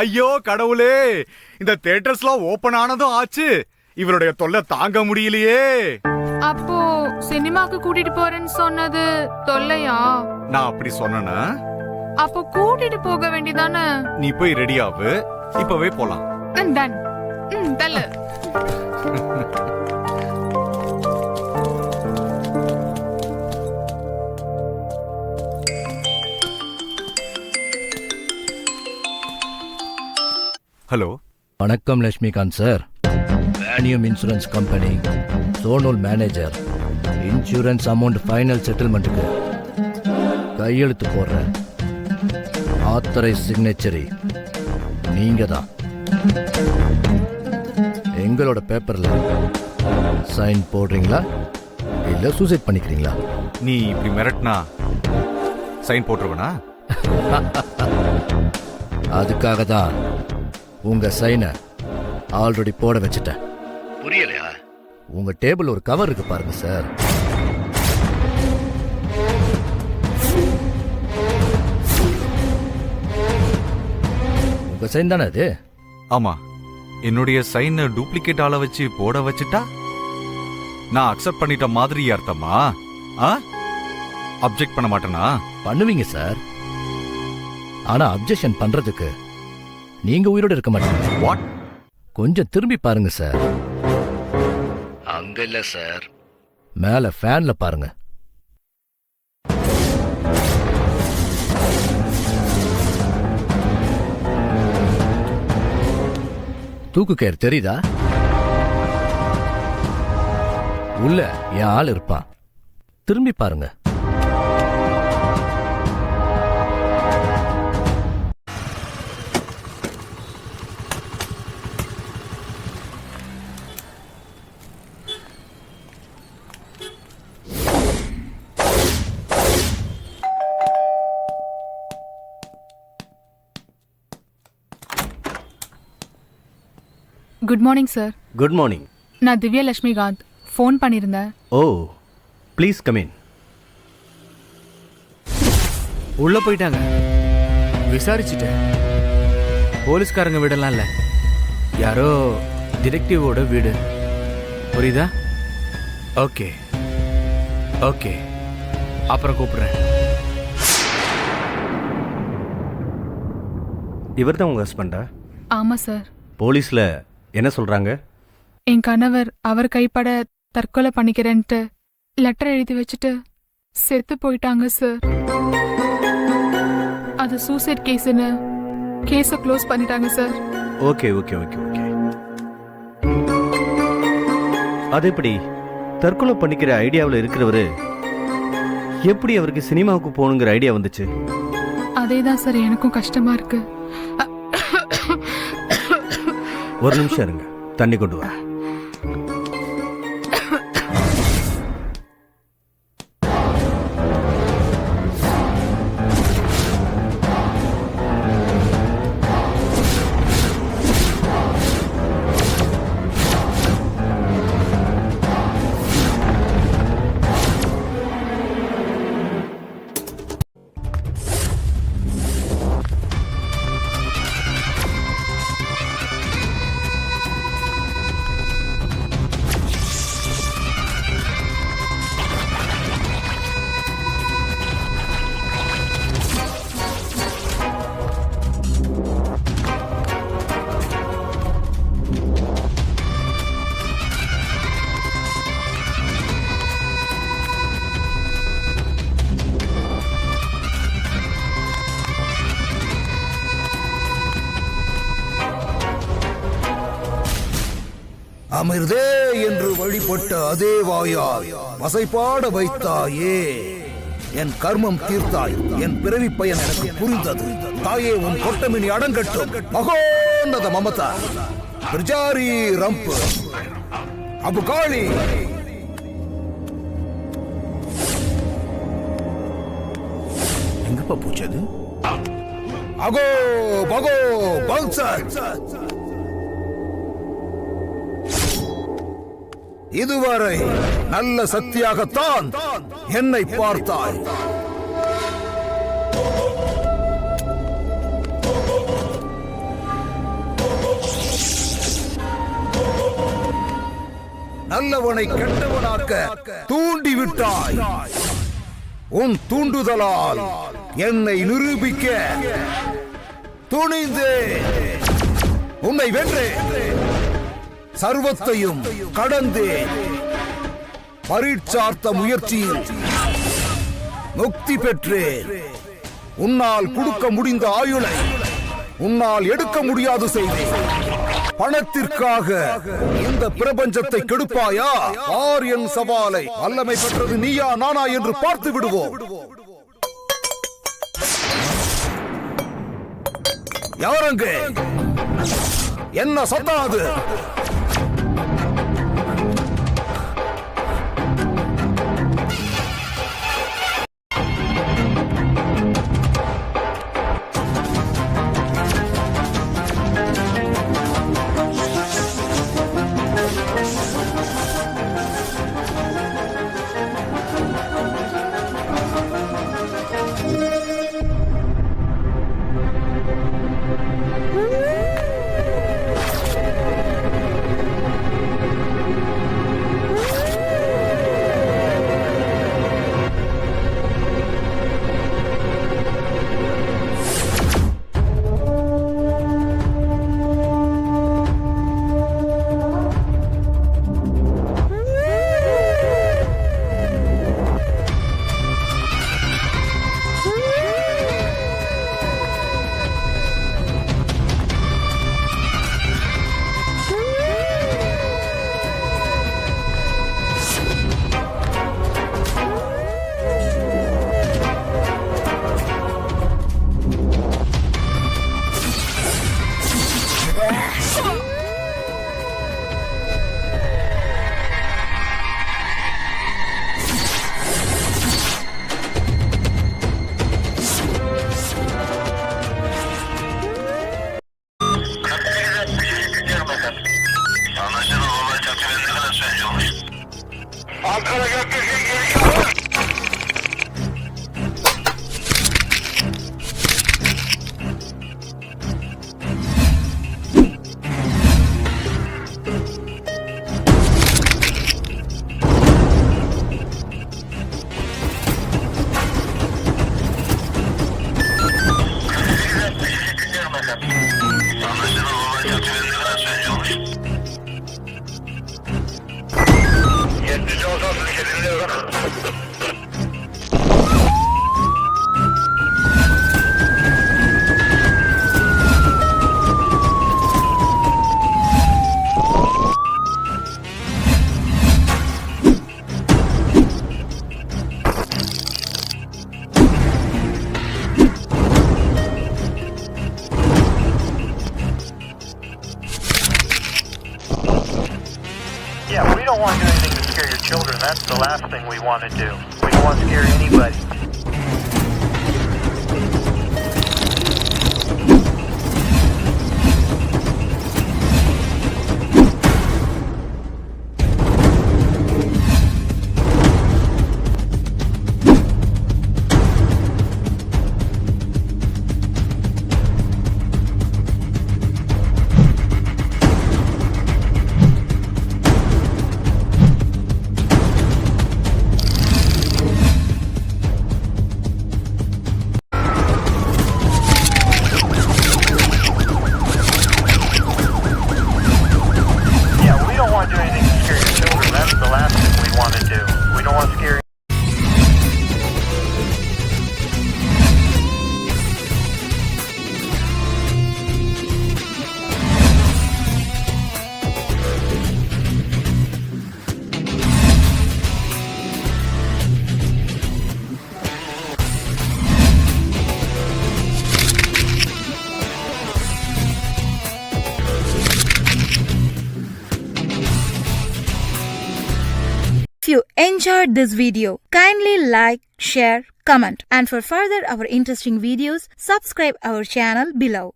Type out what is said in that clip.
ஐயோ கடவுளே, இந்த தியேட்டர்ஸ்லாம் ஓபன் ஆனதும் ஆச்சு, இவருடைய தொல்லை தாங்க முடியலையே. அப்போ சினிமாக்கு கூட்டிட்டு போறேன்னு சொன்னது தொல்லையா? நான் அப்படி சொன்னேனா? அப்போ கூட்டிட்டு போக வேண்டியதானே. நீ போய் ரெடி ஆகு, இப்பவே போலாம். டன் தள்ளு. ஹலோ, வணக்கம் லட்சுமிகாந்த் சார். வேணியம் insurance company zonal manager. Insurance amount final செட்டில்மெண்ட்டுக்கு கையெழுத்து போடுற ஆத்தரைஸ் சிக்னேச்சரி நீங்க தான். எங்களோட பேப்பர்ல சைன் போடுறீங்களா இல்ல சூசைட் பண்ணிக்கிறீங்களா? நீ இப்படி மிரட்டினா சைன் போட்டுருவனா? அதுக்காக தான் உங்க சைனை ஆல்ரெடி போட வச்சுட்டேன். புரியலையா? உங்க டேபிள் ஒரு கவர் இருக்கு பாருங்க சார். உங்க சைன் தானே அது? ஆமா, என்னுடைய சைனை டூப்ளிகேட் ஆள வச்சு போட வச்சுட்டா நான் அக்செப்ட் பண்ணிட்ட மாதிரி அர்த்தமா? அப்ஜெக்ட் பண்ண மாட்டேனா? பண்ணுவீங்க சார். ஆனா அப்ஜெக்ஷன் பண்றதுக்கு நீங்க உயிரோட இருக்க மாட்டீங்க. வாட்? கொஞ்சம் திரும்பி பாருங்க சார். அங்க இல்ல சார், மேல ஃபேன்ல பாருங்க. தூக்கு கயிறு தெரியுதா? உள்ள என் ஆள் இருப்பான். திரும்பி பாருங்க. Good morning sir. Good morning. நான் திவ்யா லட்சுமிகாந்த். ஃபோன் பண்ணியிருந்தேன். ஓ, ப்ளீஸ் கம் இன். உள்ள போயிட்டாங்க. விசாரிச்சுட்டேன். போலீஸ்காரங்க வீடெல்லாம் இல்லை, யாரோ டிடெக்டிவோட வீடு. புரியுதா? ஓகே ஓகே, அப்புறம் கூப்பிடுறேன். இவர் தான் உங்க ஹஸ்பண்டா? ஆமா சார். போலீஸ்ல என்ன சொல்றாங்க? என் கணவர் அவர் கைப்பட தற்கொலை பண்ணிக்கிறேன்ட்டு லெட்டர் எழுதி வச்சுட்டு செத்து போயிட்டாங்க சார். அது சூசைட் கேஸ்னு கேஸை க்ளோஸ் பண்ணிட்டாங்க sir. Okay okay okay okay. அது எப்படி தற்கொலை பண்ணிக்கிற ஐடியாவில் இருக்கிறவரு எப்படி அவருக்கு சினிமாவுக்கு போகணுங்கிற ஐடியா வந்துச்சு? அதேதான் சார் எனக்கும் கஷ்டமா இருக்கு. ஒரு நிமிஷம் இருங்க, தண்ணி கொண்டு வா. அமிர்தே என்று வழிபட்ட அதே வாயால் வசைபாட வைத்தாயே. என் கர்மம் தீர்த்தாய், என் பிறவி பயன் எனக்கு புரிந்தது. தாயே உன் கொட்டமினி அடங்கட்டும். மகோன்னத மமதா பிரஜாரி ரம்பு அபுகாளி. எங்கப்பா போச்சது? Ago பகோ Pulsar. இதுவரை நல்ல சக்தியாகத்தான் என்னை பார்த்தாய். நல்லவனை கெட்டவனாக்க தூண்டிவிட்டாய். உன் தூண்டுதலால் என்னை நிரூபிக்க துணிந்தே உன்னை வென்றேன். சர்வத்தையும் கடந்தே பரீட்சார்த்த முயற்சியில் முக்தி பெற்றேன். உன்னால் கொடுக்க முடிந்த ஆயுளை உன்னால் எடுக்க முடியாது செய்தேன். பணத்திற்காக இந்த பிரபஞ்சத்தை கெடுப்பாயா? ஆர் என் சவாலை. வல்லமை பெற்றது நீயா நானா என்று பார்த்து விடுவோம். யாரங்க? என்ன சத்தம் அது? Yeah, we don't want to do anything to scare your children. That's the last thing we want to do. We don't want to scare anybody. If you enjoyed this video, kindly like, share, comment, and for further our interesting videos, subscribe our channel below.